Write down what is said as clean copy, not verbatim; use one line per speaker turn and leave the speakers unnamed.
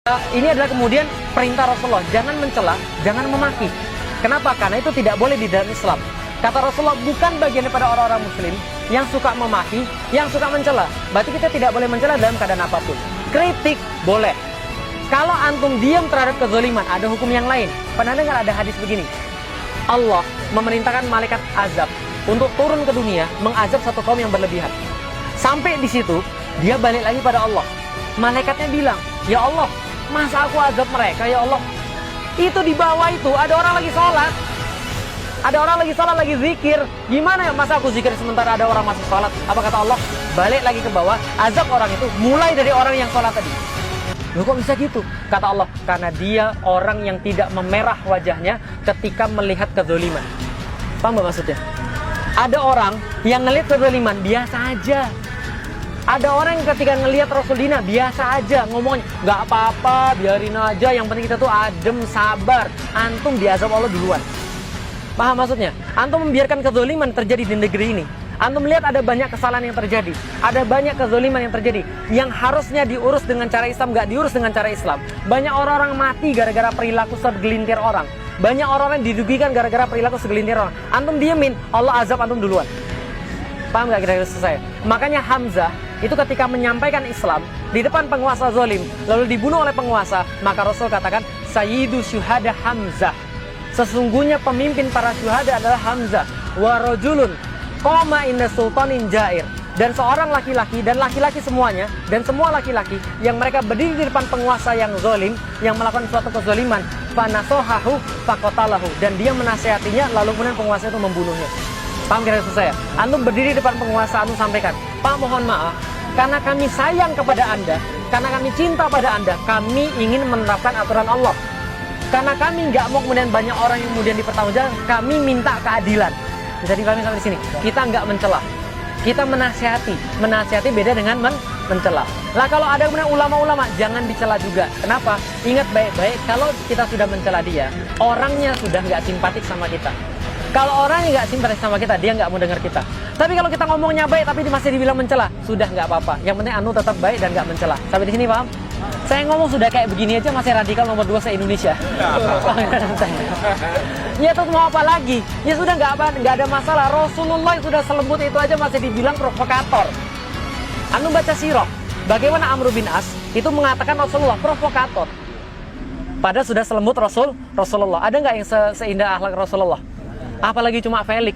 Ini adalah kemudian perintah Rasulullah, jangan mencela, jangan memaki. Kenapa? Karena itu tidak boleh di dalam Islam. Kata Rasulullah, bukan bagian daripada orang-orang muslim yang suka memaki, yang suka mencela. Berarti kita tidak boleh mencela dalam keadaan apapun. Kritik boleh. Kalau antum diam terhadap kezaliman, ada hukum yang lain. Pernah dengar ada hadis begini? Allah memerintahkan malaikat azab untuk turun ke dunia mengazab satu kaum yang berlebihan. Sampai di situ, dia balik lagi pada Allah. Malaikatnya bilang, ya Allah, masa aku azab mereka, ya Allah? Itu di bawah itu ada orang lagi sholat. Ada orang lagi sholat, lagi zikir. Gimana ya masa aku zikir sementara ada orang masih sholat? Apa kata Allah? Balik lagi ke bawah, azab orang itu mulai dari orang yang sholat tadi. Loh kok bisa gitu? Kata Allah, karena dia orang yang tidak memerah wajahnya ketika melihat kezaliman. Paham gak maksudnya? Ada orang yang ngelihat kezaliman biasa aja. Ada orang yang ketika ngelihat Rasul Dina biasa aja ngomongnya, nggak apa-apa, biarin aja, yang penting kita tuh adem, sabar. Antum diazab Allah duluan. Paham maksudnya? Antum membiarkan kezaliman terjadi di negeri ini. Antum melihat ada banyak kesalahan yang terjadi, ada banyak kezaliman yang terjadi, yang harusnya diurus dengan cara Islam nggak diurus dengan cara Islam. Banyak orang-orang mati gara-gara perilaku segelintir orang. Banyak orang-orang dirugikan gara-gara perilaku segelintir orang. Antum diemin, Allah azab antum duluan. Paham gak kira-kira saya? Makanya Hamzah itu ketika menyampaikan Islam di depan penguasa zalim, lalu dibunuh oleh penguasa, maka Rasul katakan, Sayyidu syuhada Hamzah. Sesungguhnya pemimpin para syuhada adalah Hamzah. Wa rajulun qama inda sultanin jair. Dan seorang laki-laki, dan laki-laki semuanya, dan semua laki-laki yang mereka berdiri di depan penguasa yang zalim, yang melakukan suatu kezaliman, fanasohahu fakotalahu, dan dia menasihatinya, lalu kemudian penguasa itu membunuhnya. Paham kira-kira saya? Antum berdiri di depan penguasa, antum sampaikan, Pak mohon maaf, karena kami sayang kepada Anda, karena kami cinta pada Anda, kami ingin menerapkan aturan Allah. Karena kami nggak mau kemudian banyak orang yang kemudian dipertanggungjawabkan, kami minta keadilan. Bisa dipahami sampai di sini? Kita nggak mencela, kita menasihati. Menasihati beda dengan mencela. Lah kalau ada kemudian ulama-ulama, jangan dicela juga. Kenapa? Ingat baik-baik, kalau kita sudah mencela dia, orangnya sudah nggak simpatik sama kita. Kalau orang yang nggak simpatik sama kita, dia nggak mau dengar kita. Tapi kalau kita ngomongnya baik, tapi masih dibilang mencela, sudah nggak apa-apa. Yang penting anu tetap baik dan nggak mencela. Sampai di sini paham? Saya ngomong sudah kayak begini aja masih radikal nomor 2 se-Indonesia. Ya terus mau apa lagi? Ya sudah nggak ada masalah. Rasulullah yang sudah selembut itu aja masih dibilang provokator. Anu baca sirah, bagaimana Amr bin As itu mengatakan Rasulullah provokator. Padahal sudah selembut Rasulullah. Ada nggak yang seindah akhlak Rasulullah? Apalagi cuma Felix.